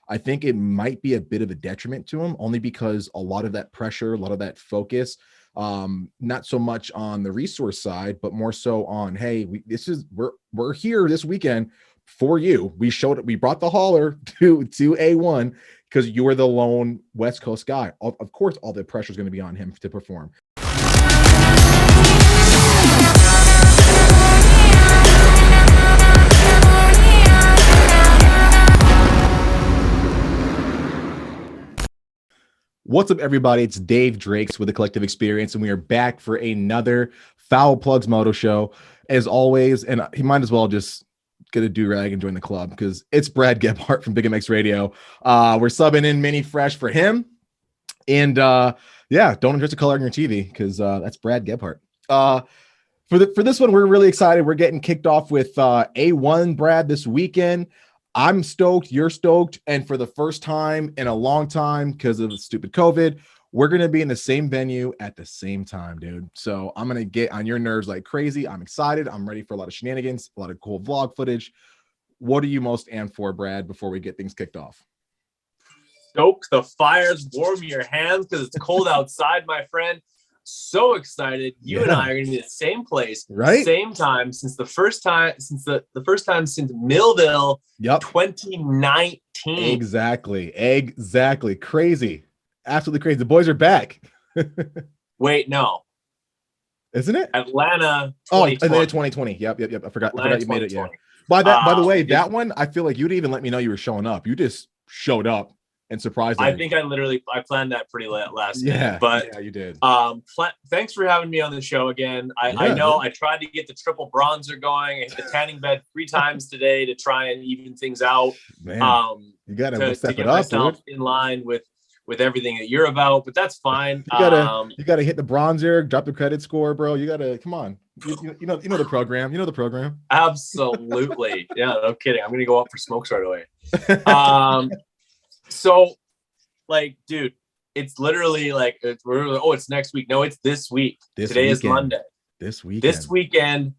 I think it might be a bit of a detriment to him, only because a lot of that pressure, a lot of that focus, not so much on the resource side, but more so on, hey, we're here this weekend for you. We brought the hauler to A1 because you are the lone West Coast guy. Of course, all the pressure is going to be on him to perform. What's up, everybody? It's Dave Drakes with the Collective Experience, and we are back for another Foul Plugs Moto show. As always, and he might as well just get a do-rag and join the club because it's Brad Gebhardt from Big MX Radio. We're subbing in Mini Fresh for him. And yeah, don't adjust the color on your TV because that's Brad Gebhardt. For this one, we're really excited. We're getting kicked off with A1, Brad, this weekend. I'm stoked. You're stoked. And for the first time in a long time, because of the stupid COVID, we're going to be in the same venue at the same time, dude. So I'm going to get on your nerves like crazy. I'm excited. I'm ready for a lot of shenanigans, a lot of cool vlog footage. What are you most amped for, Brad, before we get things kicked off? Stoke the fires, warm your hands because it's cold outside, my friend. So excited. You and I are going to be at the same place, right? Same time since the first time since Millville, 2019. Exactly. Crazy. Absolutely crazy. The boys are back. Wait, no. Isn't it? Atlanta 2020. Oh, Atlanta 2020. Yep. I forgot you made it. Yeah. By the way, that one, I feel like you didn't even let me know you were showing up. You just showed up and surprised I think I planned that pretty last minute. But yeah, you did. Thanks for having me on the show again. I know I tried to get the triple bronzer going. I hit the tanning bed 3 times today to try and even things out. Man, you gotta step it up, dude. In line with everything that you're about, but that's fine. You gotta hit the bronzer, drop the credit score, bro. You gotta come on. You know the program. You know the program. Absolutely. Yeah, no kidding. I'm gonna go out for smokes right away. So, like, dude, it's literally like it's next week. No, it's this week. Today is Monday. This weekend,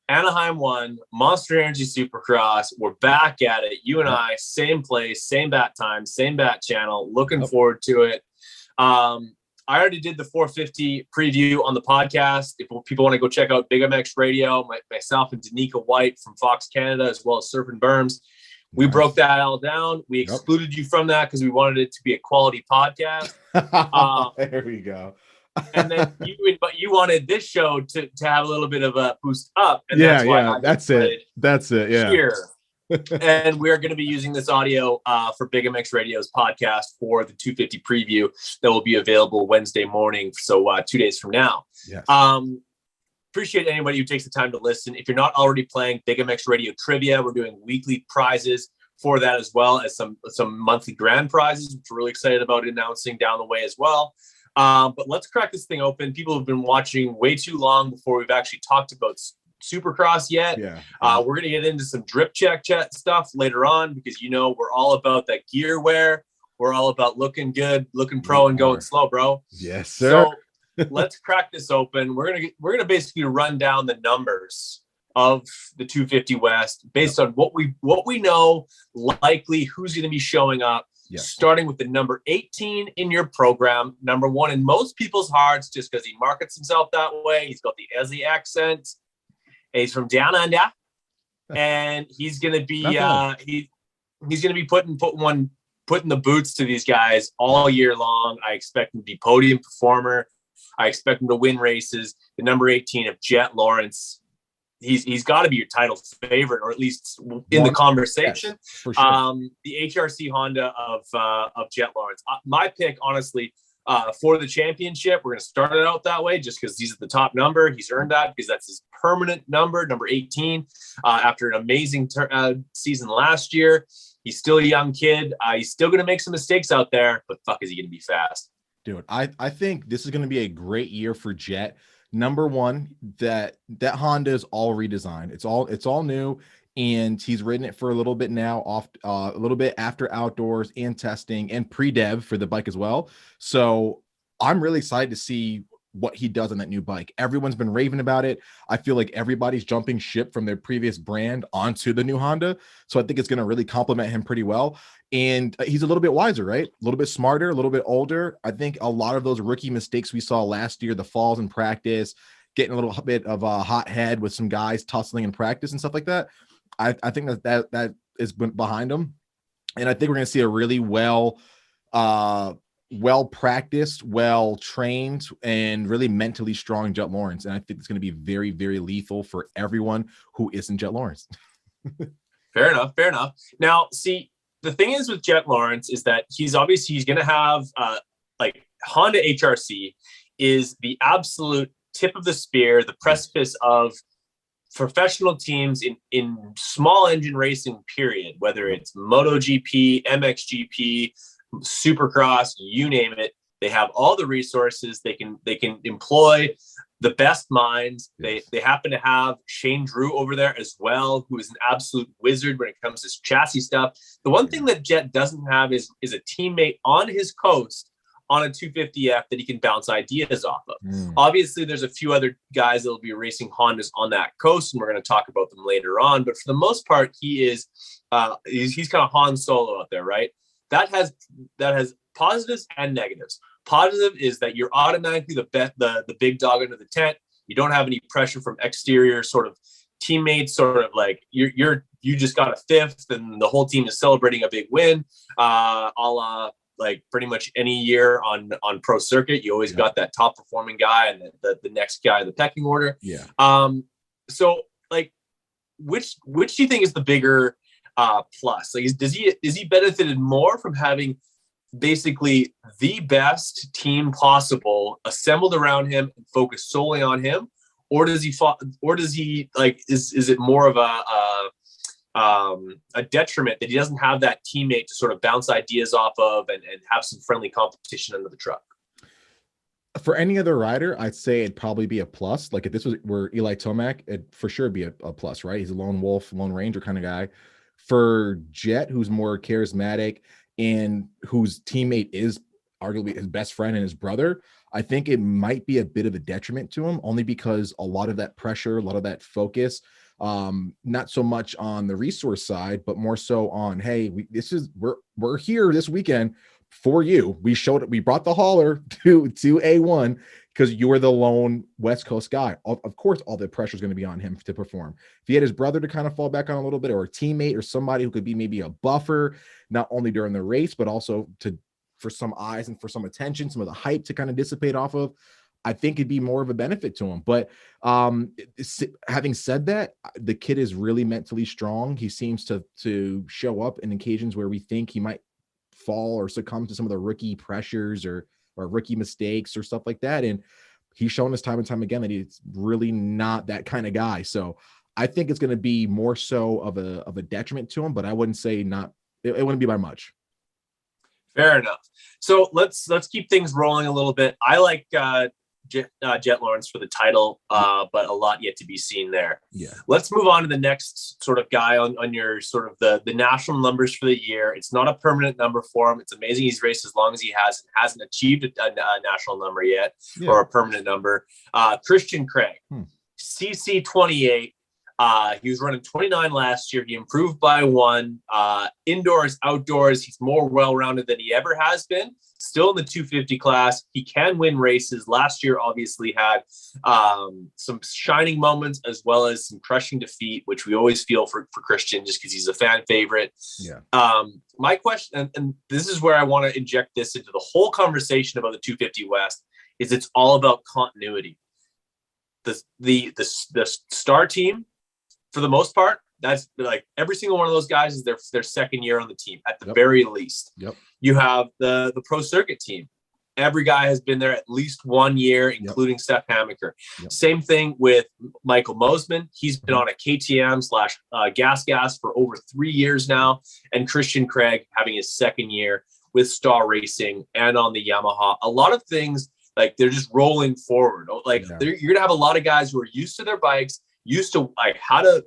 Anaheim 1, Monster Energy Supercross. We're back at it. You and I, same place, same bat time, same bat channel. Looking forward to it. I already did the 450 preview on the podcast. If people want to go check out Big MX Radio, myself and Danica White from Fox Canada, as well as Surf and Berms. We broke that all down. We excluded you from that because we wanted it to be a quality podcast. There we go. And then you wanted this show to have a little bit of a boost up. And that's it. Yeah. Here. And we're going to be using this audio for Big MX Radio's podcast for the 250 preview that will be available Wednesday morning. So 2 days from now. Yes. Appreciate anybody who takes the time to listen. If you're not already playing Big MX Radio Trivia, we're doing weekly prizes for that, as well as some monthly grand prizes, which we're really excited about announcing down the way as well. But let's crack this thing open. People have been watching way too long before we've actually talked about Supercross yet. We're going to get into some drip check stuff later on because, we're all about that gear wear. We're all about looking good, looking pro, and going slow, bro. Yes, sir. So, let's crack this open. We're gonna basically run down the numbers of the 250 West based on what we know, likely who's going to be showing up. Starting with the number 18 in your program, number 1 in most people's hearts, just because he markets himself that way. He's got the Aussie accent. He's from down under, and he's going to be he's going to be putting the boots to these guys all year long. I expect him to be podium performer. I expect him to win races. The number 18 of Jett Lawrence, he's got to be your title favorite, or at least in the conversation. Yes, for sure. The HRC Honda of Jett Lawrence. My pick, honestly, for the championship, we're going to start it out that way, just because he's at the top number. He's earned that because that's his permanent number 18. After an amazing season last year, he's still a young kid. He's still going to make some mistakes out there, but fuck, is he going to be fast? Dude, I think this is going to be a great year for Jett. Number one, that Honda is all redesigned. It's all new, and he's ridden it for a little bit now, a little bit after outdoors and testing and pre-dev for the bike as well. So I'm really excited to see what he does on that new bike. Everyone's been raving about it. I feel like everybody's jumping ship from their previous brand onto the new Honda. So I think it's going to really complement him pretty well. And he's a little bit wiser, right? A little bit smarter, a little bit older. I think a lot of those rookie mistakes we saw last year, the falls in practice, getting a little bit of a hot head with some guys tussling in practice and stuff like that. I think that is behind him. And I think we're going to see a really well-practiced, well-trained, and really mentally strong Jett Lawrence. And I think it's going to be very, very lethal for everyone who isn't Jett Lawrence. Fair enough. Now, see, the thing is with Jett Lawrence is that he's going to have like Honda HRC is the absolute tip of the spear, the precipice of professional teams in small engine racing, period, whether it's MotoGP, MXGP, Supercross, you name it. They have all the resources. They can employ the best minds. They happen to have Shane Drew over there as well, who is an absolute wizard when it comes to chassis stuff. The one thing that Jett doesn't have is a teammate on his coast on a 250F that he can bounce ideas off of. Obviously, there's a few other guys that will be racing Hondas on that coast, and we're going to talk about them later on. But for the most part, he's kind of Han Solo out there, right? That has positives and negatives. Positive is that you're automatically the big dog under the tent. You don't have any pressure from exterior sort of teammates, sort of like you just got a fifth and the whole team is celebrating a big win. A la like pretty much any year on pro circuit, you always got that top performing guy and the next guy in the pecking order. So like which do you think is the bigger plus? Like is he benefited more from having basically the best team possible assembled around him and focused solely on him, or does he like is it more of a detriment that he doesn't have that teammate to sort of bounce ideas off of and have some friendly competition under the truck? For any other rider, I'd say it'd probably be a plus. Like if this was where Eli Tomac, it'd for sure be a plus, right? He's a lone wolf, lone ranger kind of guy. For Jett, who's more charismatic and whose teammate is arguably his best friend and his brother, I think it might be a bit of a detriment to him, only because a lot of that pressure, a lot of that focus, not so much on the resource side, but more so on, hey, we're here this weekend for you. We brought the hauler to A1 because you were the lone West Coast guy. Of course, all the pressure is going to be on him to perform. If he had his brother to kind of fall back on a little bit, or a teammate or somebody who could be maybe a buffer, not only during the race, but also for some eyes and for some attention, some of the hype to kind of dissipate off of, I think it'd be more of a benefit to him. But having said that, the kid is really mentally strong. He seems to show up in occasions where we think he might fall or succumb to some of the rookie pressures or rookie mistakes or stuff like that. And he's shown us time and time again that he's really not that kind of guy. So I think it's going to be more so of a detriment to him, but I wouldn't say it wouldn't be by much. Fair enough. So let's keep things rolling a little bit. I like Jett Lawrence for the title, but a lot yet to be seen there. Yeah. Let's move on to the next sort of guy on your sort of the national numbers for the year. It's not a permanent number for him. It's amazing he's raced as long as he has and hasn't achieved a national number yet, or a permanent number. Christian Craig, CC 28. He was running 29 last year. He improved by 1. Indoors, outdoors, he's more well-rounded than he ever has been. Still in the 250 class. He can win races. Last year, obviously, had some shining moments as well as some crushing defeat, which we always feel for Christian just because he's a fan favorite. Yeah. My question, and this is where I want to inject this into the whole conversation about the 250 West, is it's all about continuity. The star team, for the most part, that's like every single one of those guys is their second year on the team at the very least. Yep. You have the pro circuit team. Every guy has been there at least 1 year, including Steph Hammaker. Same thing with Michael Mosman. He's been on a KTM/gas for over 3 years now. And Christian Craig having his second year with Star Racing and on the Yamaha. A lot of things, like, they're just rolling forward. Like you're going to have a lot of guys who are used to their bikes, used to like how to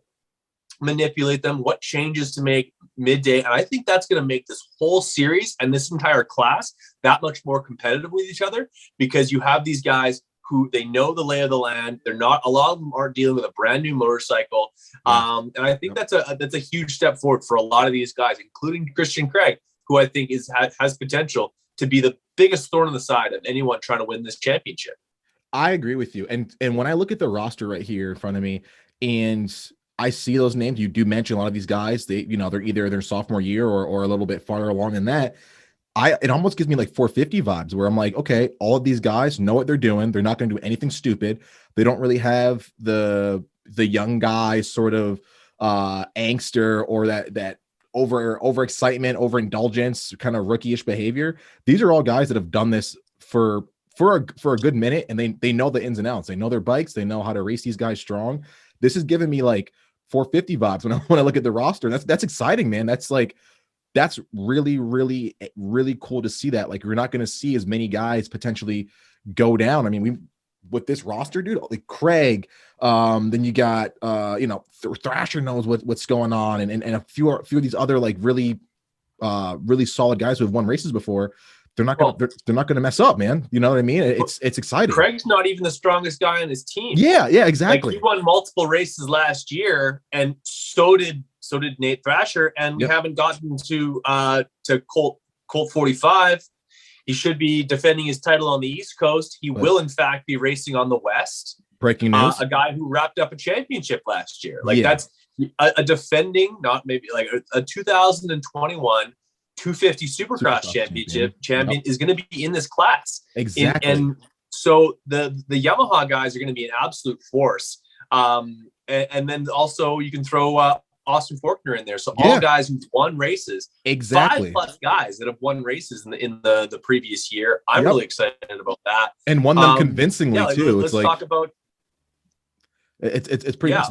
manipulate them, what changes to make midday. And I think that's going to make this whole series and this entire class that much more competitive with each other, because you have these guys who they know the lay of the land. They're not, a lot of them aren't dealing with a brand new motorcycle. And I think that's a huge step forward for a lot of these guys, including Christian Craig, who I think has potential to be the biggest thorn in the side of anyone trying to win this championship. I agree with you. And when I look at the roster right here in front of me and I see those names, you do mention a lot of these guys, they're either their sophomore year or a little bit farther along than that. It almost gives me like 450 vibes where I'm like, okay, all of these guys know what they're doing. They're not going to do anything stupid. They don't really have the young guy sort of angster or that over excitement, overindulgence, kind of rookie-ish behavior. These are all guys that have done this for a good minute, and they know the ins and outs. They know their bikes. They know how to race these guys strong. This is giving me like 450 vibes when I look at the roster. That's exciting, man. That's really, really, really cool to see that. Like, we're not going to see as many guys potentially go down. I mean, with this roster, dude, like Craig, then you got, Thrasher knows what's going on, and a few of these other like really, really solid guys who have won races before. They're not gonna mess up, man. You know what I mean? It's exciting. Craig's not even the strongest guy on his team. Yeah, exactly. Like, he won multiple races last year, and so did Nate Thrasher, and we haven't gotten to Colt 45. He should be defending his title on the East Coast. He will, in fact, be racing on the West. Breaking news. A guy who wrapped up a championship last year. Like, that's a defending, not maybe like a 2021 250 Supercross champion is going to be in this class. Exactly. And so the Yamaha guys are going to be an absolute force. And then also you can throw Austin Forkner in there. So all guys who've won races, exactly, 5+ guys that have won races in the previous year. I'm really excited about that, and won them convincingly too. Let's talk about. It's pretty much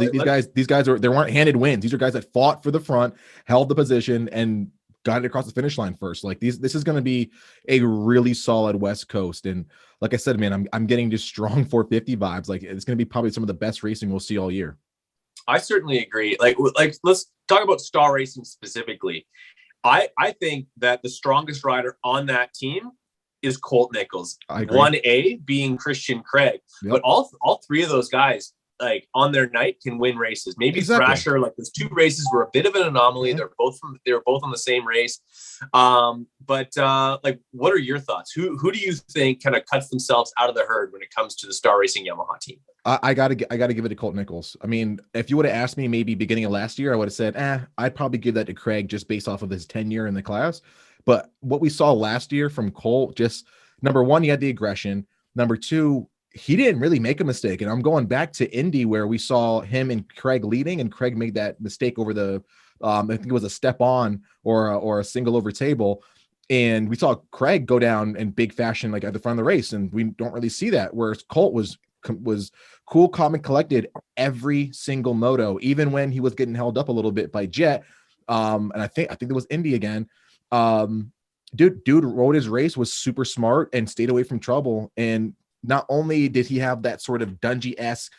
these guys they weren't handed wins. These are guys that fought for the front, held the position, and got it across the finish line first. Like, this is going to be a really solid West Coast. And like I said, man, I'm getting just strong 450 vibes. Like, it's going to be probably some of the best racing we'll see all year. I certainly agree. Like let's talk about star racing specifically. I think that the strongest rider on that team is Colt Nichols. 1A being Christian Craig. But all three of those guys, like, on their night, can win races. Maybe Thrasher, like, those 2 races were a bit of an anomaly. They were both on the same race. But like, what are your thoughts? Who do you think kind of cuts themselves out of the herd when it comes to the Star Racing Yamaha team? I gotta give it to Colt Nichols. I mean, if you would have asked me maybe beginning of last year, I would have said, I'd probably give that to Craig just based off of his tenure in the class. But what we saw last year from Colt, just number one, he had the aggression. Number two, he didn't really make a mistake. And I'm going back to Indy where we saw him and Craig leading, and Craig made that mistake over the, I think it was a step on or a single over table. And we saw Craig go down in big fashion, like at the front of the race. And we don't really see that. Whereas Colt was cool, calm, and collected every single moto, even when he was getting held up a little bit by Jett. And I think it was Indy again. Dude rode his race, was super smart, and stayed away from trouble. And not only did he have that sort of Dungey-esque,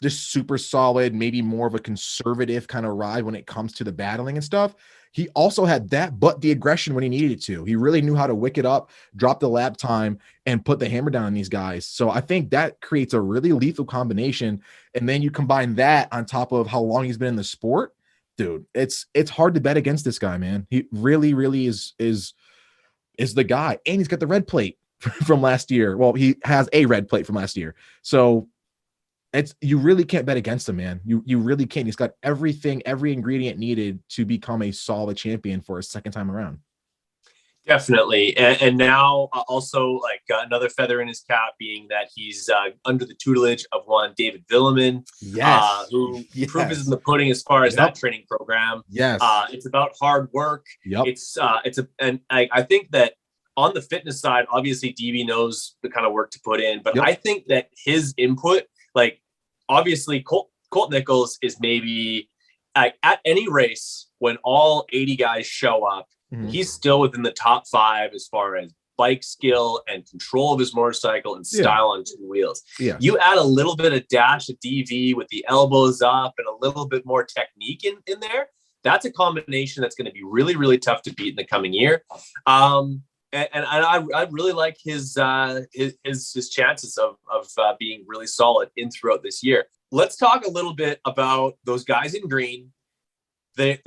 just super solid, maybe more of a conservative kind of ride when it comes to the battling and stuff, he also had that, but the aggression when he needed to. He really knew how to wick it up, drop the lap time, and put the hammer down on these guys. So I think that creates a really lethal combination. And then you combine that on top of how long he's been in the sport, dude, it's hard to bet against this guy, man. He really, really is the guy. And he's got the red plate from last year. Well, he has a red plate from last year. So you really can't bet against him, man. You really can't. He's got every ingredient needed to become a solid champion for a second time around. Definitely. And now also, like, another feather in his cap being that he's under the tutelage of one David Villeman, who proof is in the pudding as far as that training program. It's about hard work. I think that on the fitness side, obviously DB knows the kind of work to put in, but I think that his input, like, obviously Colt Nichols is maybe at any race when all 80 guys show up, he's still within the top 5 as far as bike skill and control of his motorcycle and style on 2 wheels. You add a little bit of dash of DV with the elbows up and a little bit more technique in there. That's a combination that's going to be really, really tough to beat in the coming year. and I really like his chances of being really solid in throughout this year. Let's talk a little bit about those guys in green. They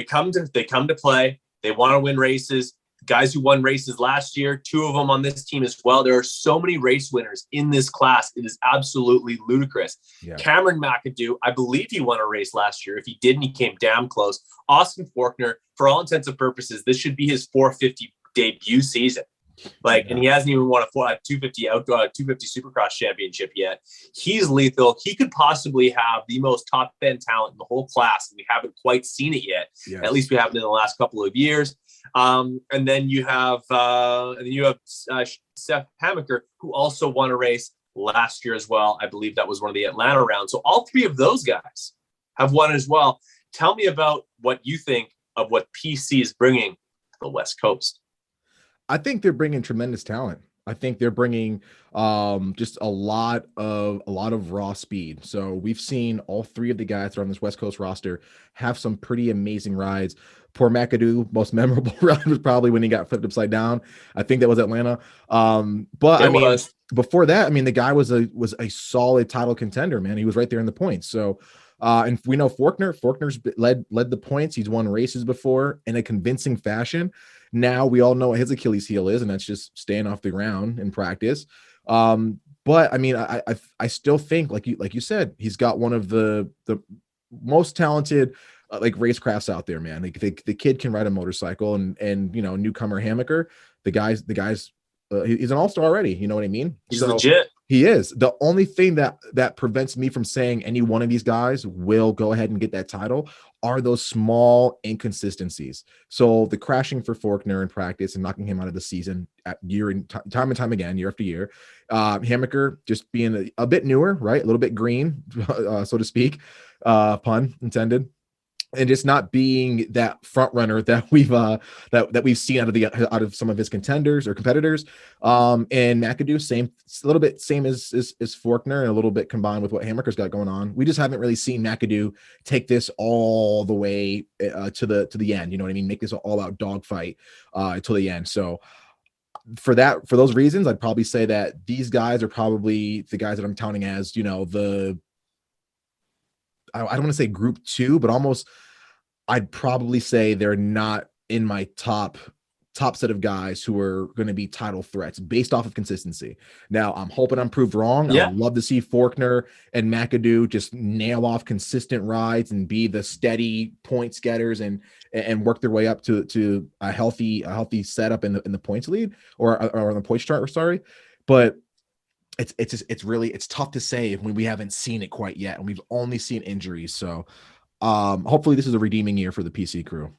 come to play. They want to win races. Guys who won races last year, 2 of them on this team as well. There are so many race winners in this class. It is absolutely ludicrous. Yeah. Cameron Mcadoo, I believe he won a race last year. If he didn't, he came damn close. Austin Forkner, for all intents and purposes, this should be his 450 debut season. And he hasn't even won a 250 outdoor 250 Supercross championship yet. He's lethal. He could possibly have the most top end talent in the whole class, and we haven't quite seen it yet. Yes. At least we haven't in the last couple of years. And then you have Seth Hamaker, who also won a race last year as well. I believe that was one of the Atlanta rounds. So all 3 of those guys have won as well. Tell me about what you think of what PC is bringing to the West Coast. I think they're bringing tremendous talent. I think they're bringing just a lot of raw speed. So we've seen all 3 of the guys that are on this West Coast roster have some pretty amazing rides. Poor Mcadoo, most memorable ride was probably when he got flipped upside down. I think that was Atlanta. Before that, I mean, the guy was a solid title contender, man. He was right there in the points. So and we know Forkner's led the points. He's won races before in a convincing fashion. Now we all know what his Achilles heel is, and that's just staying off the ground in practice. But I mean, I still think, like you said, he's got one of the most talented racecrafts out there, man. Like the kid can ride a motorcycle, and newcomer Hamaker, the guy's he's an all-star already. You know what I mean? He's legit. He is. The only thing that prevents me from saying any one of these guys will go ahead and get that title are those small inconsistencies. So the crashing for Forkner in practice and knocking him out of the season time and time again, year after year. Hamaker just being a bit newer, right? A little bit green, so to speak, pun intended. And just not being that front runner that we've seen out of some of his contenders or competitors. And Mcadoo, a little bit same as Forkner, and a little bit combined with what Hamaker's got going on. We just haven't really seen Mcadoo take this all the way to the end. You know what I mean? Make this an all-out dogfight till the end. So for those reasons, I'd probably say that these guys are probably the guys that I'm counting as, I don't want to say group 2, but almost I'd probably say they're not in my top set of guys who are going to be title threats based off of consistency. Now, I'm hoping I'm proved wrong. Yeah. I'd love to see Forkner and Mcadoo just nail off consistent rides and be the steady points getters and work their way up to a healthy setup in the points lead or on the points chart. Sorry, but it's tough to say when we haven't seen it quite yet, and we've only seen injuries. So hopefully this is a redeeming year for the PC crew.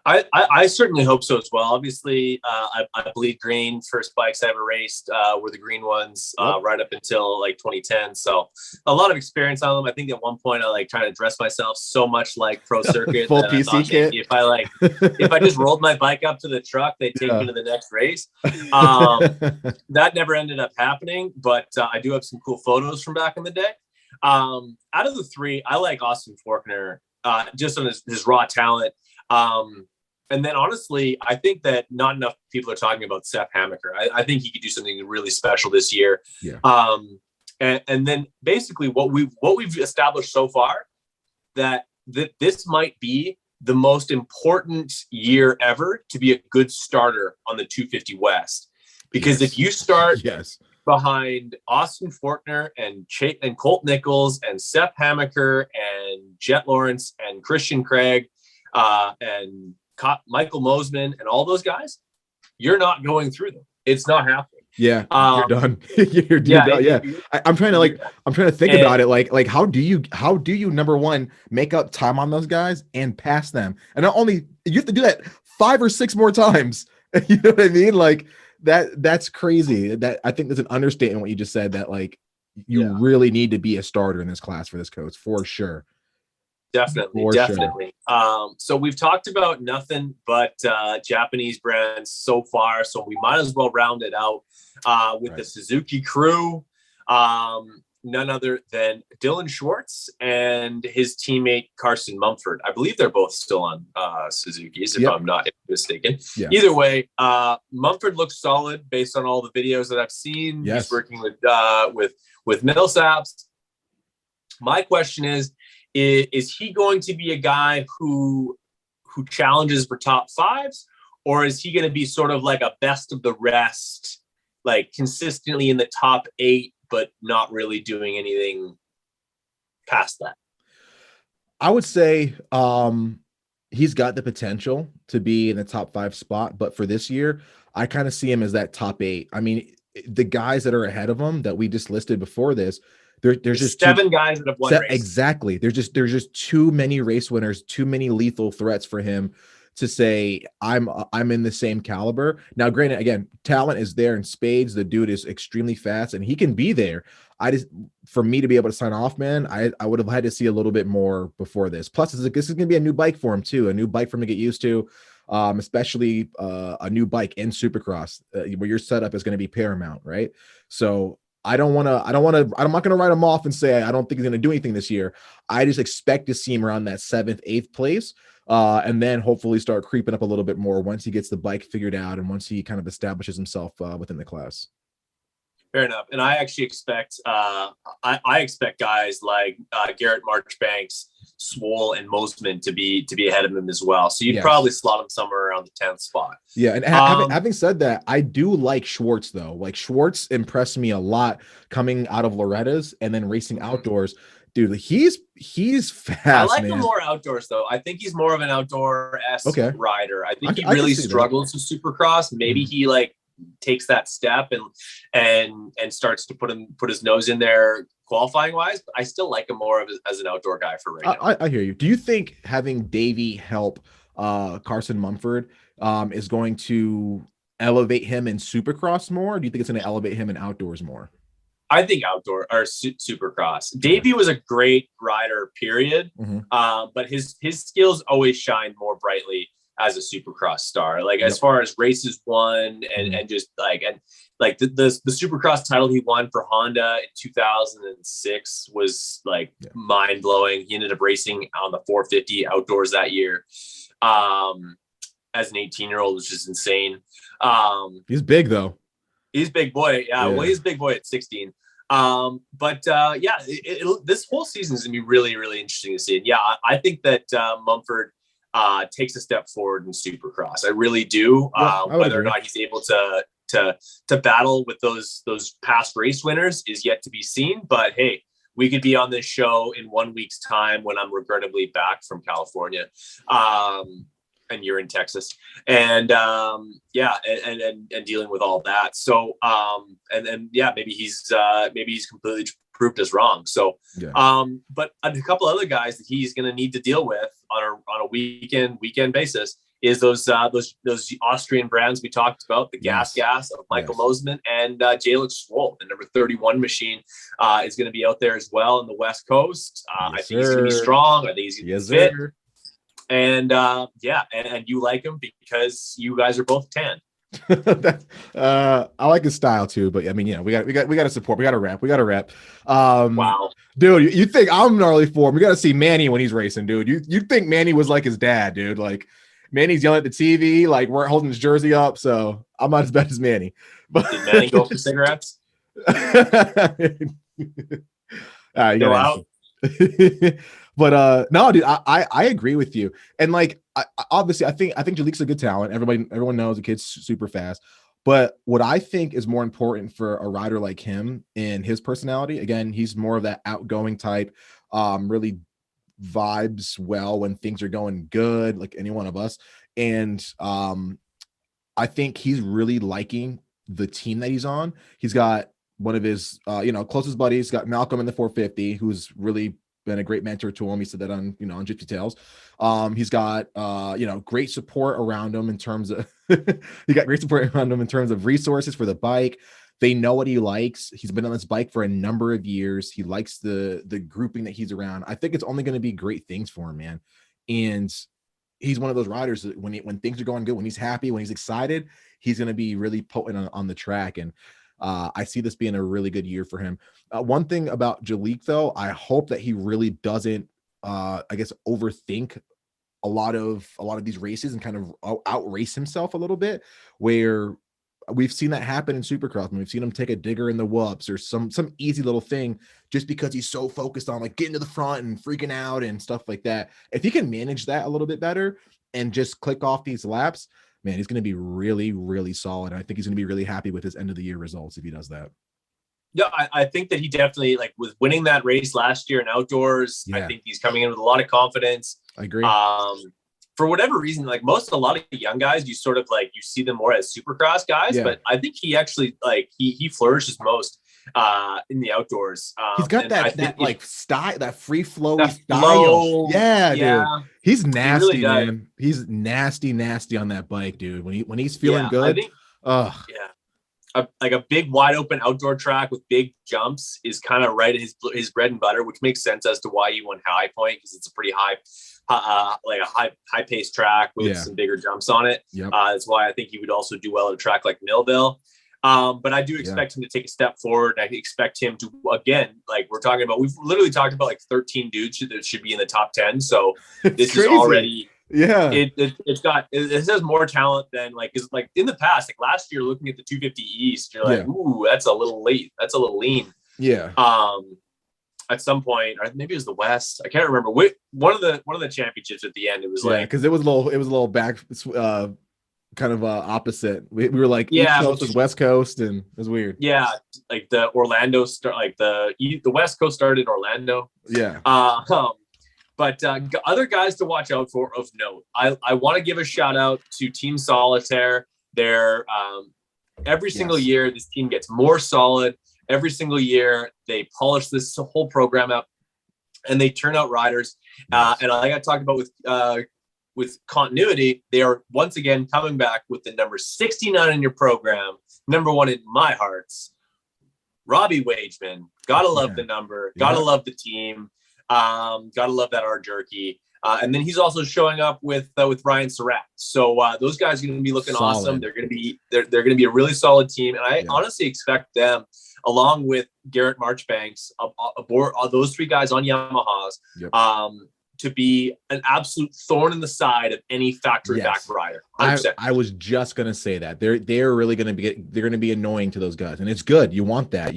I certainly hope so as well. Obviously, I bleed green. First bikes I ever raced were the green ones, right up until 2010. So a lot of experience on them. I think at one point I trying to dress myself so much like Pro Circuit full PC kit. If I just rolled my bike up to the truck, they'd take me to the next race. That never ended up happening, but I do have some cool photos from back in the day. Out of the 3, I like Austin Forkner just on his raw talent. And then honestly, I think that not enough people are talking about Seth Hamaker. I think he could do something really special this year. Yeah. And then basically what we've established so far that this might be the most important year ever to be a good starter on the 250 West. Because if you start behind Austin Forkner and Colt Nichols and Seth Hamaker and Jett Lawrence and Christian Craig and Michael Mosman and all those guys, you're not going through them. It's not happening. Yeah, you're done. you're done. Yeah. I'm trying to think about it. Like how do you number one make up time on those guys and pass them? And not only you have to do that 5 or 6 more times. You know what I mean? Like that's crazy. That I think there's an understatement what you just said, that you really need to be a starter in this class for this coach for sure. Definitely. Sure. So we've talked about nothing but Japanese brands so far, so we might as well round it out with the Suzuki crew. none other than Dylan Schwartz and his teammate Carson Mumford. I believe they're both still on Suzuki's, if I'm not mistaken. Yeah. Either way, Mumford looks solid based on all the videos that I've seen. Yes. He's working with Millsaps. My question is he going to be a guy who challenges for top fives, or is he going to be sort of like a best of the rest, like consistently in the top 8, but not really doing anything past that? I would say he's got the potential to be in the top 5 spot, but for this year, I kind of see him as that top 8. I mean, the guys that are ahead of him that we just listed before this, there's just 7 guys that have won races. Exactly. There's just too many race winners, too many lethal threats for him to say I'm in the same caliber. Now, granted, again, talent is there in spades. The dude is extremely fast and he can be there. For me to be able to sign off, man, I would have had to see a little bit more before this. Plus, this is going to be a new bike for him too, a new bike for him to get used to, especially a new bike in Supercross where your setup is going to be paramount, right? So I'm not going to write him off and say I don't think he's going to do anything this year. I just expect to see him around that 7th, 8th place. And then hopefully start creeping up a little bit more once he gets the bike figured out and once he kind of establishes himself within the class. Fair enough. And I actually expect I expect guys like Garrett Marchbanks, Swole, and Mosman to be ahead of him as well. So you'd probably slot him somewhere around the 10th spot. Yeah. And having said that, I do like Schwartz though. Like Schwartz impressed me a lot coming out of Loretta's and then racing outdoors. Dude, he's fast. I like him more outdoors though. I think he's more of an outdoor-esque rider. I think he really struggles with Supercross. Maybe he like takes that step and starts to put his nose in there qualifying wise. But I still like him more as an outdoor guy for right now. I hear you. Do you think having Davey help Carson Mumford is going to elevate him in Supercross more? Or do you think it's going to elevate him in outdoors more? I think outdoor or Supercross. Davey was a great rider, period. But his skills always shine more brightly as a Supercross star. Like as far as races won and just like the Supercross title he won for Honda in 2006 was like mind blowing. He ended up racing on the 450 outdoors that year. As an 18-year-old, which is insane. He's big though. He's a big boy. Yeah. Well, he's a big boy at 16. This whole season is gonna be really, really interesting to see. And yeah, I think that Mumford takes a step forward in Supercross. I really do. Whether or not he's able to battle with those past race winners is yet to be seen. But hey, we could be on this show in 1 week's time when I'm regrettably back from California. And you're in Texas, and and dealing with all that. So, maybe he's completely proved us wrong. So, but a couple other guys that he's going to need to deal with on a weekend basis is those Austrian brands we talked about, the gas of Michael Mosman and Jalek Swole, the number 31 machine is going to be out there as well in the West Coast. I think he's going to be strong. I think he's going to be fit. And and you like him because you guys are both tan. I like his style too, but I mean, we got to support. We got to rep. Wow, dude, you think I'm gnarly for him? We got to see Manny when he's racing, dude. You think Manny was like his dad, dude? Like Manny's yelling at the TV, like we're holding his jersey up. So I'm not as bad as Manny. But did Manny go for cigarettes? But no, dude, I agree with you. And like, obviously, I think Jalek's a good talent. Everyone knows the kid's super fast. But what I think is more important for a rider like him in his personality, again, he's more of that outgoing type, really vibes well when things are going good, like any one of us. And I think he's really liking the team that he's on. He's got one of his closest buddies, got Malcolm in the 450, who's really been a great mentor to him. He said that on Gypsy Tales. He's got great support around him in terms of resources for the bike. They know what he likes. He's been on this bike for a number of years. He likes the grouping that he's around. I think it's only going to be great things for him, man. And he's one of those riders that when things are going good, when he's happy, when he's excited, he's going to be really potent on the track. And I see this being a really good year for him. One thing about Jalek, though, I hope that he really doesn't, overthink a lot of these races and kind of outrace himself a little bit, where we've seen that happen in Supercross. We've seen him take a digger in the whoops or some easy little thing just because he's so focused on like getting to the front and freaking out and stuff like that. If he can manage that a little bit better and just click off these laps, man, he's going to be really, really solid. And I think he's going to be really happy with his end of the year results if he does that. Yeah, I think that he definitely, like, with winning that race last year in outdoors, I think he's coming in with a lot of confidence. I agree. For whatever reason, like a lot of young guys, you sort of like, you see them more as Supercross guys, but I think he actually, like, he flourishes most in the outdoors. He's got that style, that free flow style. Yeah, dude. He's nasty, really man. He's nasty on that bike, dude. When he's feeling good. Like a big wide open outdoor track with big jumps is kind of right his bread and butter, which makes sense as to why he won High Point, because it's a pretty high paced track with some bigger jumps on it. That's why I think he would also do well at a track like Millville. But I do expect him to take a step forward. I expect him to, again, like we're talking about, we've literally talked about like 13 dudes that should be in the top 10. So this is already, it has more talent than is like in the past, like last year, looking at the 250 East, you're like, ooh, that's a little late. That's a little lean. Yeah. At some point, or maybe it was the West. I can't remember. One of the championships at the end, it was because it was a little back, kind of opposite. We were like East Coast was West Coast, and it was weird. Yeah, like the Orlando start, like the West Coast started in Orlando. Yeah. But other guys to watch out for of note. I want to give a shout out to Team Solitaire. They're every single year this team gets more solid. Every single year they polish this whole program up, and they turn out riders. And like I talked about with continuity, they are once again coming back with the number 69 in your program, number 1 in my hearts, Robbie Wageman. Gotta love the number. Gotta love the team. Gotta love that R jerky. And then he's also showing up with Ryan Surratt. So those guys are going to be looking awesome. They're going to be a really solid team, and I honestly expect them, along with Garrett Marchbanks, aboard those 3 guys on Yamahas, to be an absolute thorn in the side of any factory back rider. I was just gonna say that they're really gonna be annoying to those guys, and it's good. You want that.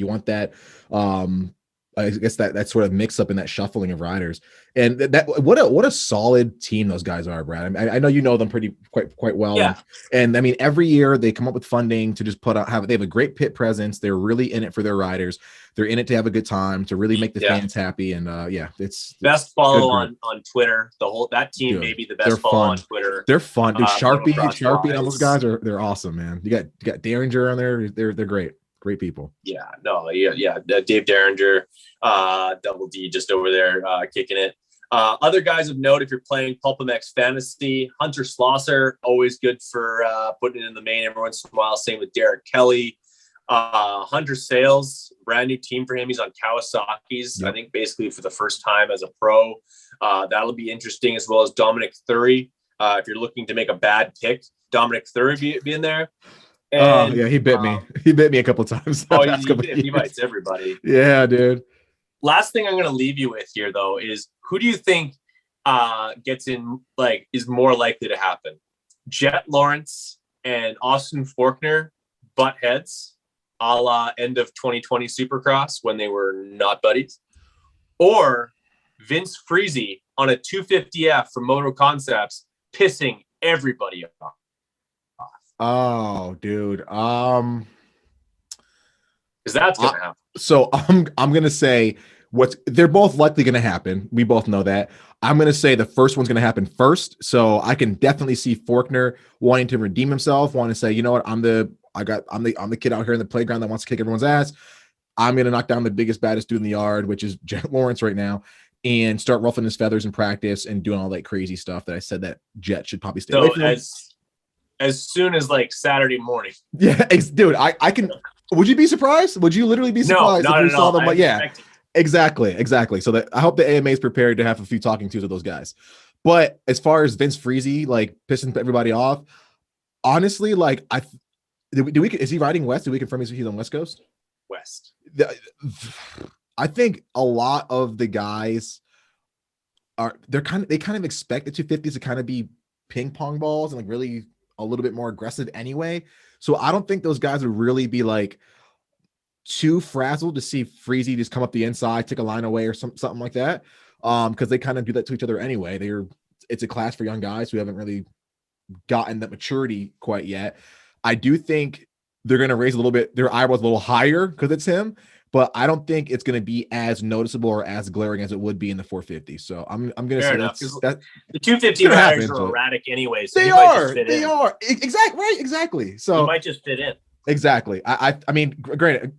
I guess that sort of mix up in that shuffling of riders, and that what a solid team those guys are, Brad. I know you know them quite well, and I mean every year they come up with funding to just they have a great pit presence. They're really in it for their riders. They're in it to have a good time, to really make the fans happy, and it's best follow on Twitter. That team may be the best follow on Twitter. They're fun, dude. Sharpie, and all those guys they're awesome, man. You got Derringer on there. They're great. Great people. Dave Derringer, Double D just over there kicking it. Other guys of note, if you're playing PulpMX Fantasy, Hunter Schlosser, always good for putting it in the main every once in a while. Same with Derek Kelly. Hunter Sales, brand new team for him. He's on Kawasaki's, I think basically for the first time as a pro. That'll be interesting, as well as Dominic Thury. If you're looking to make a bad pick, Dominic Thury be in there. And, he bit me. He bit me a couple times. He bites everybody. Yeah, dude. Last thing I'm going to leave you with here, though, is who do you think gets in, is more likely to happen? Jett Lawrence and Austin Forkner butt heads, a la end of 2020 Supercross when they were not buddies, or Vince Friese on a 250F from Moto Concepts pissing everybody off. Oh, dude. Because that's gonna happen. So I'm gonna say they're both likely gonna happen. We both know that. I'm gonna say the first one's gonna happen first. So I can definitely see Forkner wanting to redeem himself, wanting to say, you know what, I'm the kid out here in the playground that wants to kick everyone's ass. I'm gonna knock down the biggest, baddest dude in the yard, which is Jett Lawrence right now, and start ruffling his feathers in practice and doing all that crazy stuff that I said that Jett should probably stay away from. As soon as Saturday morning. Yeah, dude, I can. Would you be surprised? Would you literally be surprised if you saw them? Exactly. So that I hope the AMA is prepared to have a few talking tos with those guys. But as far as Vince Friese pissing everybody off, honestly, Is he riding west? Do we confirm he's on West Coast? West. I think a lot of the guys they kind of expect the 250s to kind of be ping pong balls and like really a little bit more aggressive anyway. So I don't think those guys would really be like too frazzled to see Freezy just come up the inside, take a line away or something like that. Because they kind of do that to each other anyway. It's a class for young guys who haven't really gotten that maturity quite yet. I do think they're going to raise a little bit their eyebrows a little higher because it's him, but I don't think it's going to be as noticeable or as glaring as it would be in the 450. So I'm going to say that the 250 riders are erratic anyway. So they are exactly right. Exactly. So he might just fit in. Exactly. I mean, granted,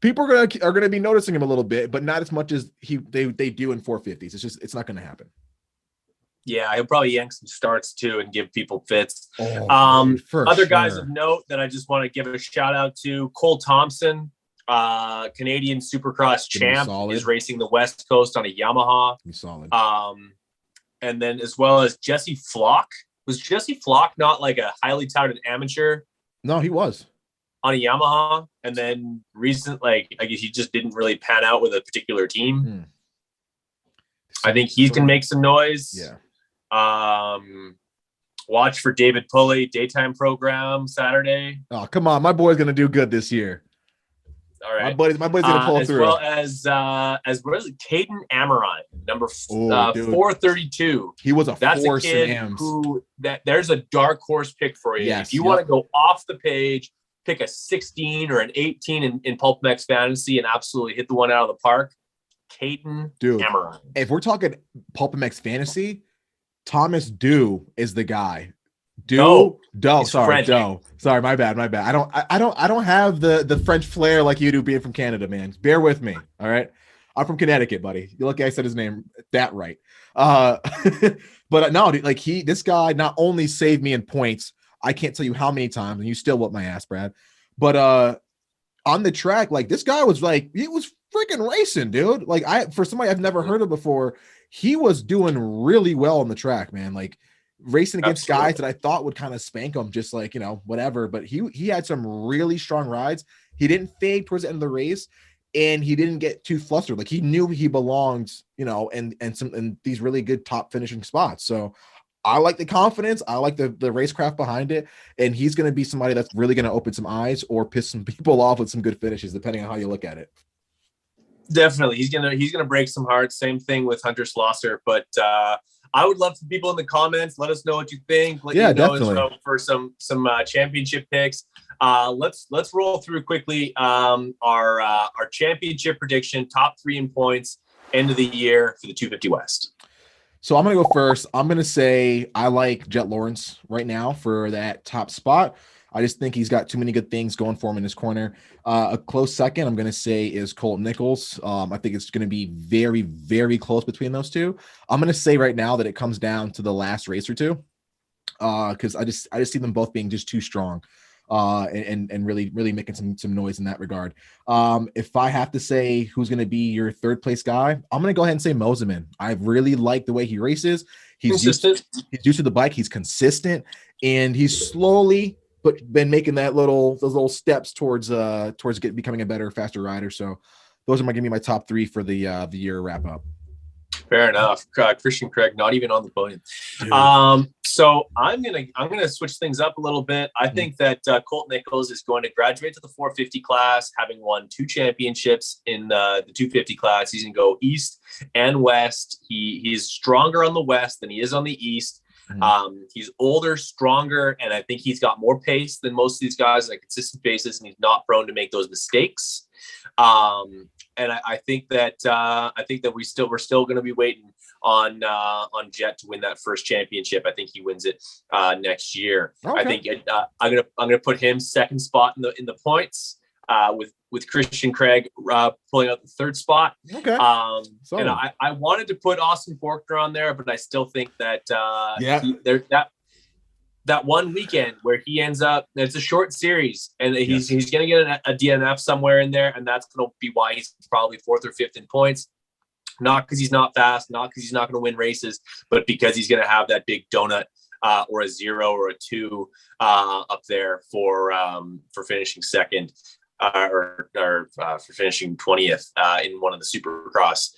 people are going to be noticing him a little bit, but not as much as they do in 450s. It's not going to happen. Yeah, he'll probably yank some starts too and give people fits. Other guys of note that I just want to give a shout out to: Colt Thompson, Canadian Supercross champ, is racing the West Coast on a Yamaha. He's solid. And then as well as Jesse Flock. Was Jesse Flock not like a highly touted amateur? No, he was on a Yamaha, and then I guess he just didn't really pan out with a particular team. I think he can make some noise. Yeah. Watch for David Pulley, daytime program Saturday. Oh, come on. My boy's going to do good this year. All right. My boy's going to pull through. As well as Caden Amorine, number 432. He was That's force a kid in who there's a dark horse pick for you. Yes, if you want to go off the page, pick a 16 or an 18 in PulpMX Fantasy and absolutely hit the one out of the park. Caden Amorine. If we're talking PulpMX Fantasy, Thomas Dew is the guy. Doe. Sorry, my bad. I don't have the French flair like you do being from Canada, man. Bear with me. All right. I'm from Connecticut, buddy. You're lucky I said his name that right. But no, dude, like this guy not only saved me in points, I can't tell you how many times, and you still whooped my ass, Brad. But on the track, like this guy was he was freaking racing, dude. Like for somebody I've never heard of before, he was doing really well on the track, man. Like racing against guys that I thought would kind of spank him, just like, whatever. But he had some really strong rides. He didn't fade towards the end of the race, and he didn't get too flustered. Like he knew he belonged, in these really good top finishing spots. So I like the confidence. I like the racecraft behind it. And he's going to be somebody that's really going to open some eyes or piss some people off with some good finishes, depending on how you look at it. Definitely. He's gonna break some hearts. Same thing with Hunter Schlosser. But I would love for people in the comments. Let us know what you think. Definitely. For some championship picks. Let's roll through quickly our championship prediction, top 3 in points, end of the year for the 250 West. So I'm going to go first. I'm going to say I like Jett Lawrence right now for that top spot. I just think he's got too many good things going for him in his corner. A close second, I'm going to say, is Colt Nichols. I think it's going to be very, very close between those two. I'm going to say right now that it comes down to the last race or two, because I just see them both being just too strong, and really, really making some noise in that regard. If I have to say who's going to be your third place guy, I'm going to go ahead and say Moseman. I really like the way he races. He's used to the bike. He's consistent, and he's slowly but been making those little steps towards becoming a better, faster rider. So those are going to be my top 3 for the year wrap up. Fair enough. Christian Craig, not even on the podium. So I'm gonna switch things up a little bit. I think that Colt Nichols is going to graduate to the 450 class, having won 2 championships in the 250 class. He's gonna go east and west. He's stronger on the west than he is on the east. He's older, stronger, and I think he's got more pace than most of these guys on a consistent basis, and he's not prone to make those mistakes. And I think that we're still going to be waiting on Jett to win that first championship. I think he wins it next year. Okay. I think I'm gonna put him second spot in the points, with Christian Craig pulling out the third spot. Okay. And I wanted to put Austin Forkner on there, but I still think that that one weekend where he ends up, it's a short series, and he's going to get a DNF somewhere in there, and that's going to be why he's probably 4th or 5th in points. Not because he's not fast, not because he's not going to win races, but because he's going to have that big donut or a 0 or a 2 up there for finishing second. Or for finishing 20th in one of the Supercross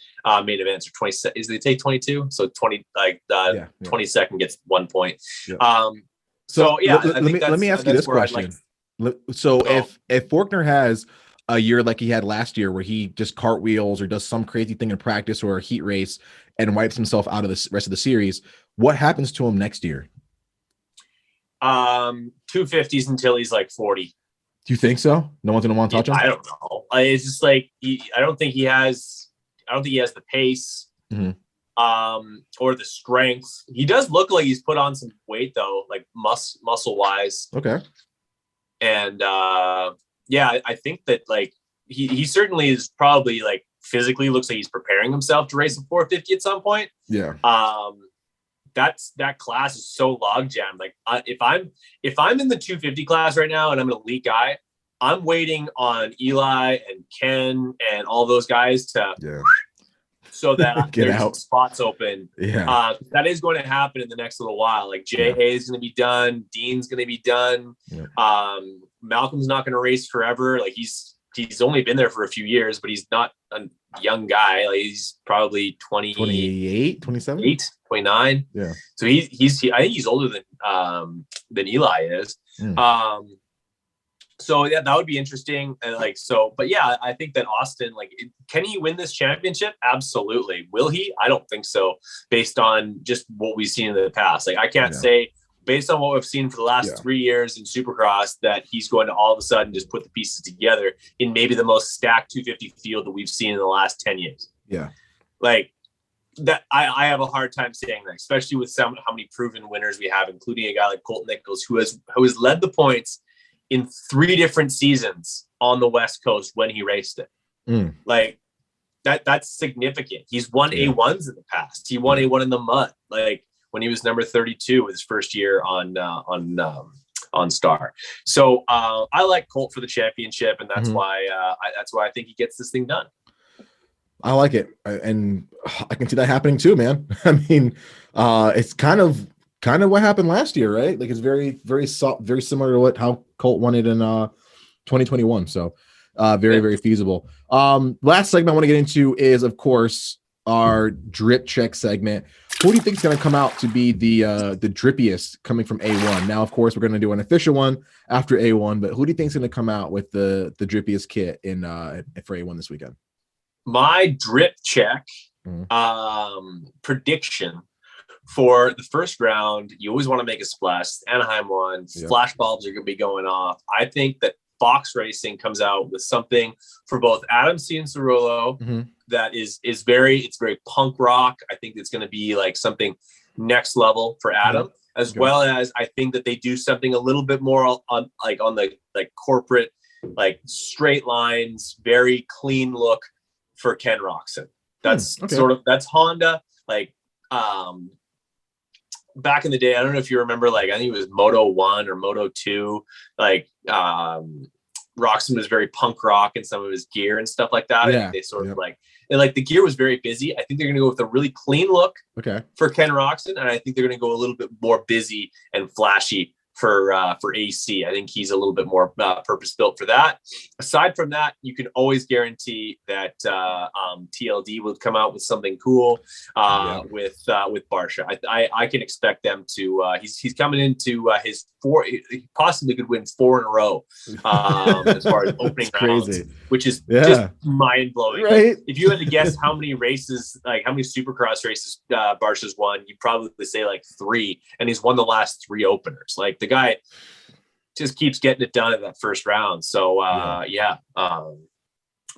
main events, or 20. Is they take 22? So 20, 22nd gets 1 point. Yeah. So yeah, let me ask you this question. So if Forkner has a year like he had last year, where he just cartwheels or does some crazy thing in practice or a heat race and wipes himself out of the rest of the series, what happens to him next year? 250s until he's like 40. Do you think so? No one's gonna want to touch him? I don't know. It's just like I don't think he has the pace, or the strength. He does look like he's put on some weight though, like muscle wise. Okay. And I think that like he certainly is probably like physically looks like he's preparing himself to race a 450 at some point. Yeah. That class is so log jammed. Like if I'm in the 250 class right now and I'm an elite guy, I'm waiting on Eli and Ken and all those guys to so that there's spots open. Yeah. That is going to happen in the next little while. Like JA is going to be done. Dean's going to be done. Yeah. Malcolm's not going to race forever. Like he's only been there for a few years, but he's not a young guy. Like he's probably 28, 27, 29. Yeah. So I think he's older than Eli is. So yeah, that would be interesting. And but yeah, I think that Austin, can he win this championship? Absolutely. Will he? I don't think so, based on just what we've seen in the past. Like I can't say, based on what we've seen for the last 3 years in Supercross, that he's going to all of a sudden just put the pieces together in maybe the most stacked 250 field that we've seen in the last 10 years. Yeah. Like that, I have a hard time saying that, especially with how many proven winners we have, including a guy like Colt Nichols, who has led the points in 3 different seasons on the West Coast when he raced it. Like that's significant. He's won A1s in the past. He won A1 in the mud. Like when he was number 32 with his first year on Star. So I like Colt for the championship, and that's why I think he gets this thing done. I like it, and I can see that happening too, man. I mean, it's kind of what happened last year, right? Like it's very, very very similar to how Colt won it in 2021. So very feasible. Last segment I want to get into is, of course, our drip check segment. Who do you think is going to come out to be the drippiest coming from A1? Now, of course, we're going to do an official one after A1, but who do you think is going to come out with the drippiest kit for A1 this weekend? My drip check prediction for the first round, you always want to make a splash. Anaheim one, flash bulbs are going to be going off. I think that Fox Racing comes out with something for both Adam C and Cerullo that is very punk rock. I think it's going to be like something next level for Adam, as well as I think that they do something a little bit more on the corporate, like straight lines, very clean look for Ken Roczen. That's that's Honda. Like back in the day, I don't know if you remember, like I think it was Moto 1 or Moto 2, like Roczen was very punk rock in some of his gear and stuff like that. Yeah. They sort of the gear was very busy. I think they're going to go with a really clean look for Ken Roczen, and I think they're going to go a little bit more busy and flashy for AC. I think he's a little bit more purpose built for that. Aside from that, you can always guarantee that TLD will come out with something cool with Barsha. I can expect them to. He's coming into his 4. He possibly could win 4 in a row as far as opening rounds, which is just mind blowing. Right? Like, if you had to guess how many races, like how many Supercross races Barsha's won, you'd probably say like 3, and he's won the last 3 openers. Like the guy just keeps getting it done in that first round. So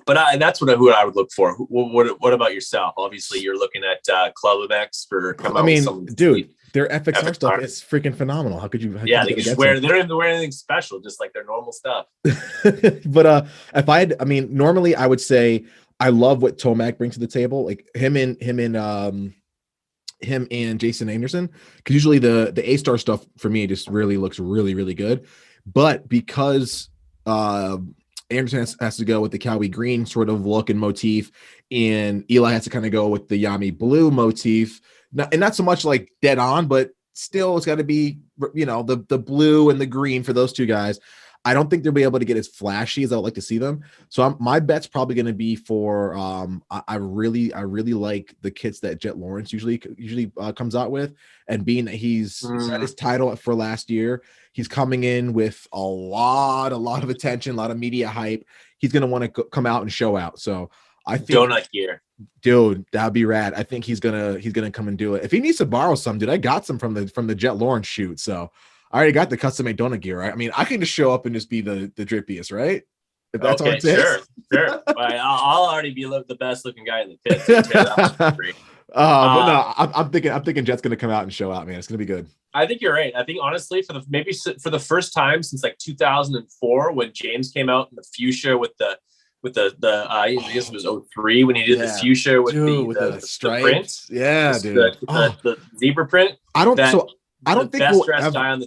but that's who I would look for. What about yourself? Obviously, you're looking at Club MX for coming. I mean, dude, their FXR stuff is freaking phenomenal. How could you? They just wear. They don't even wear anything special, just like their normal stuff. But normally I would say I love what Tomac brings to the table. Like him and Jason Anderson, because usually the A-Star stuff for me just really looks really, really good. But because Anderson has to go with the Cowie green sort of look and motif, and Eli has to kind of go with the Yami blue motif, not so much like dead on, but still it's got to be, the blue and the green for those two guys. I don't think they'll be able to get as flashy as I would like to see them. So my bet's probably going to be for I really like the kits that Jett Lawrence usually comes out with, and being that he's set his title for last year, he's coming in with a lot of attention, a lot of media hype. He's going to want to come out and show out. So I think donut gear, dude, that'd be rad. I think he's gonna come and do it. If he needs to borrow some, dude, I got some from the Jett Lawrence shoot. So I already got the custom made donut gear, right? I mean, I can just show up and just be the drippiest, right? If that's all it takes. Sure. I'll already be the best looking guy in the pit. So but no, I'm thinking Jett's gonna come out and show out, man. It's gonna be good. I think you're right. I think honestly, for the first time since like 2004, when James came out in the fuchsia with the I guess it was 03 when he did the fuchsia with the stripes. The zebra print. I don't think best dressed guy on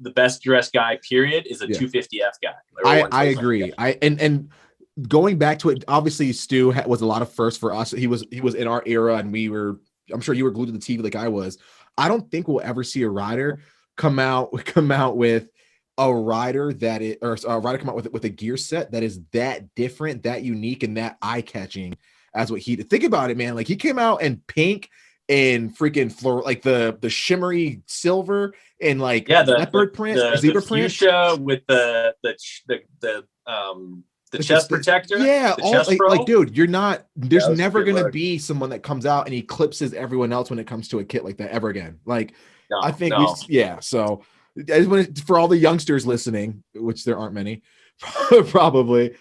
the best dressed guy period is a 250F guy. I agree. And going back to it, obviously Stu was a lot of firsts for us. He was in our era, and I'm sure you were glued to the TV like I was. I don't think we'll ever see a rider come out with a rider come out with a gear set that is that different, that unique, and that eye-catching as what he did. Think about it, man. Like, he came out in pink and freaking floor, like the shimmery silver and like leopard print, zebra print, fuchsia with the chest protector. Yeah, the chest like, dude, there's never gonna be someone that comes out and eclipses everyone else when it comes to a kit like that ever again. Like, I think so for all the youngsters listening, which there aren't many, probably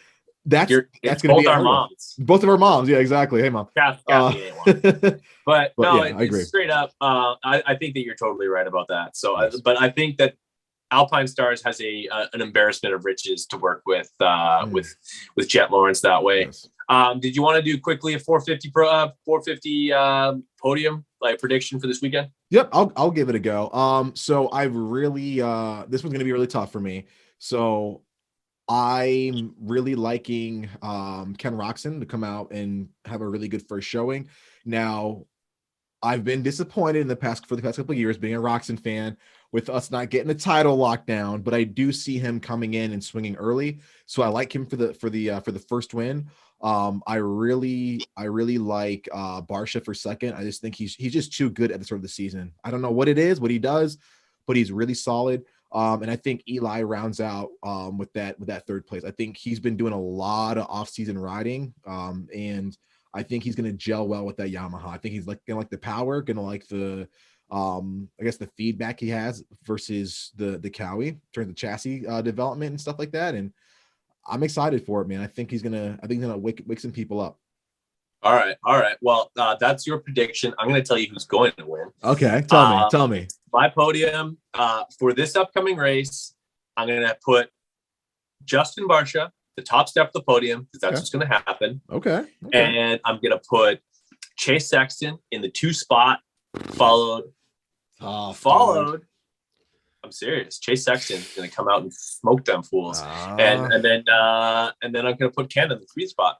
that's gonna be our moms. Both of our moms. Yeah, exactly. Hey, mom. Kathy but no, I agree. Straight up. I think that you're totally right about that. So, but I think that Alpine Stars has an embarrassment of riches to work with Jett Lawrence that way. Yes. Did you want to do quickly a 450 podium like prediction for this weekend? Yep, I'll give it a go. So I really this one's gonna be really tough for me. So I'm really liking Ken Roczen to come out and have a really good first showing. Now, I've been disappointed for the past couple of years being a Roczen fan with us not getting the title locked down, but I do see him coming in and swinging early. So I like him for the first win. I really like Barsha for second. I just think he's just too good at the start of the season. I don't know what it is, what he does, but he's really solid. And I think Eli rounds out with that third place. I think he's been doing a lot of off-season riding, and I think he's going to gel well with that Yamaha. I think he's gonna like the power, going to like the I guess the feedback he has versus the Cowie in terms of chassis development and stuff like that. And I'm excited for it, man. I think he's gonna wake some people up. All right. Well, that's your prediction. I'm going to tell you who's going to win. Okay, tell me. My podium for this upcoming race, I'm going to put Justin Barsha, the top step of the podium, because that's what's going to happen. Okay. And I'm going to put Chase Sexton in the 2 spot, followed. I'm serious. Chase Sexton is going to come out and smoke them fools, and then I'm going to put Ken in the 3 spot.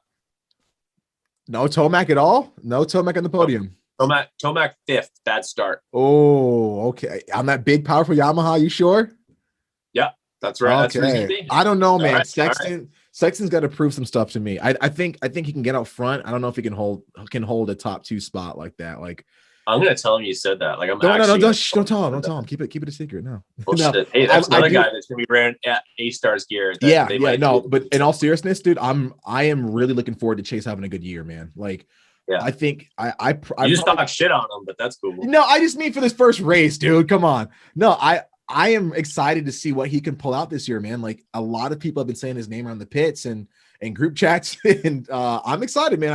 No Tomac at all? No Tomac on the podium? Tomac 5th, bad start. Oh, okay. On that big, powerful Yamaha, you sure? Yeah, that's right. Okay. That's I don't know, man. Right. Sexton's got to prove some stuff to me. I think he can get out front. I don't know if he can hold a top 2 spot like that. Like, I'm gonna tell him you said that. Like, don't tell him. Don't tell him. Keep it a secret. No. Bullshit. Hey, that's another guy that's gonna be wearing A-Stars gear. But in all seriousness, dude, I am really looking forward to Chase having a good year, man. Like, I think I you just talk shit on him, but that's cool. No, I just mean for this first race, dude. Come on. No, I am excited to see what he can pull out this year, man. Like, a lot of people have been saying his name around the pits and group chats, and I'm excited, man.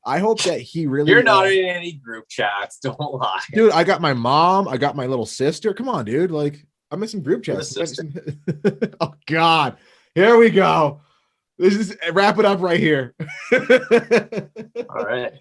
I hope that he really. You're not in any group chats. Don't lie, dude. I got my mom. I got my little sister. Come on, dude. Like, I'm in some group chats. Oh God, here we go. This is wrap it up right here. All right.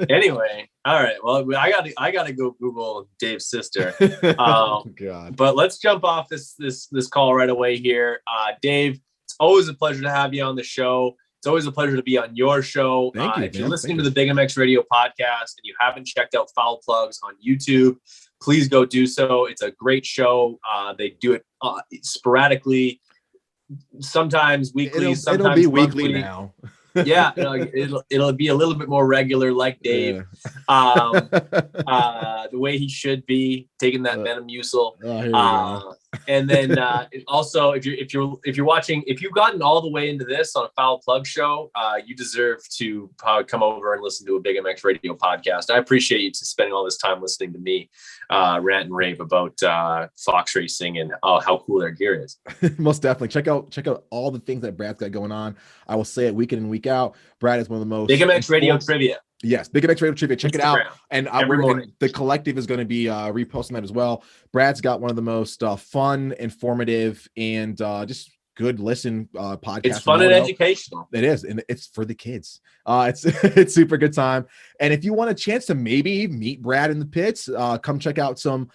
Anyway, all right. Well, I gotta go Google Dave's sister. God. But let's jump off this call right away here. Dave, it's always a pleasure to have you on the show. It's always a pleasure to be on your show. Thank you, if you're listening to the Big MX Radio podcast and you haven't checked out Foul Plugs on YouTube, please go do so. It's a great show. They do it sporadically, sometimes weekly, sometimes it'll be monthly. weekly now. Yeah, it'll be a little bit more regular, like Dave. The way he should be, taking that Metamucil. And then also, if you're watching, if you've gotten all the way into this on a Foul Plug show, you deserve to come over and listen to a Big MX Radio podcast. I appreciate you spending all this time listening to me rant and rave about Fox Racing and how cool their gear is. Most definitely. Check out all the things that Brad's got going on. I will say it week in and week out. Brad is one of the most Big MX Radio trivia. Yes, Big MX Radio Trivia. Check Instagram. It out. And Every morning. the collective is going to be reposting that as well. Brad's got one of the most fun, informative, and just good listen podcasts. It's fun and educational. It is, and it's for the kids. It's super good time. And if you want a chance to maybe meet Brad in the pits, come check out some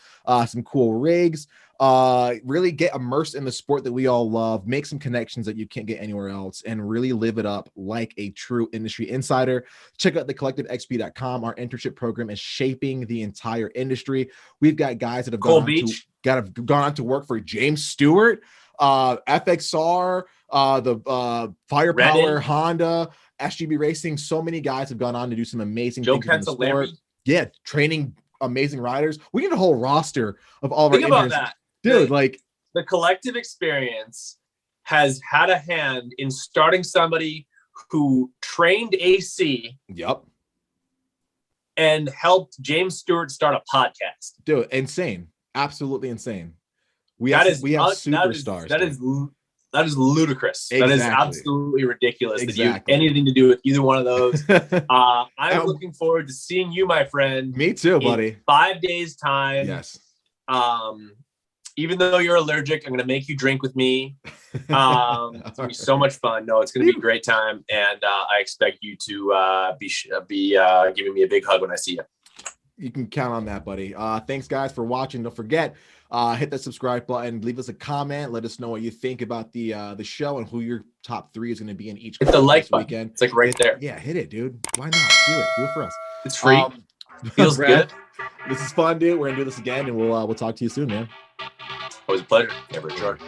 cool rigs. Really get immersed in the sport that we all love, make some connections that you can't get anywhere else, and really live it up like a true industry insider. Check out thecollectivexp.com. Our internship program is shaping the entire industry. We've got guys that have gone on to work for James Stewart, FXR, the Firepower, Honda, SGB Racing. So many guys have gone on to do some amazing things in the sport. Yeah, training amazing riders. We need a whole roster of all of our. Think about that. Dude, like the collective experience has had a hand in starting somebody who trained AC. Yep. And helped James Stewart start a podcast. Dude, insane. Absolutely insane. We have superstars. That is ludicrous. Exactly. That is absolutely ridiculous that you have anything to do with either one of those. I'm looking forward to seeing you, my friend. Me too, buddy. 5 days time. Yes. Even though you're allergic, I'm going to make you drink with me. It's going to be so much fun. No, it's going to be a great time. And I expect you to be giving me a big hug when I see you. You can count on that, buddy. Thanks, guys, for watching. Don't forget, hit that subscribe button. Leave us a comment. Let us know what you think about the show and who your top 3 is going to be in each. Hit the like button. Weekend. It's like right there. Yeah, hit it, dude. Why not? Do it for us. It's free. Feels good. This is fun, dude. We're gonna do this again, and we'll talk to you soon, man. Always a pleasure. Never a chore.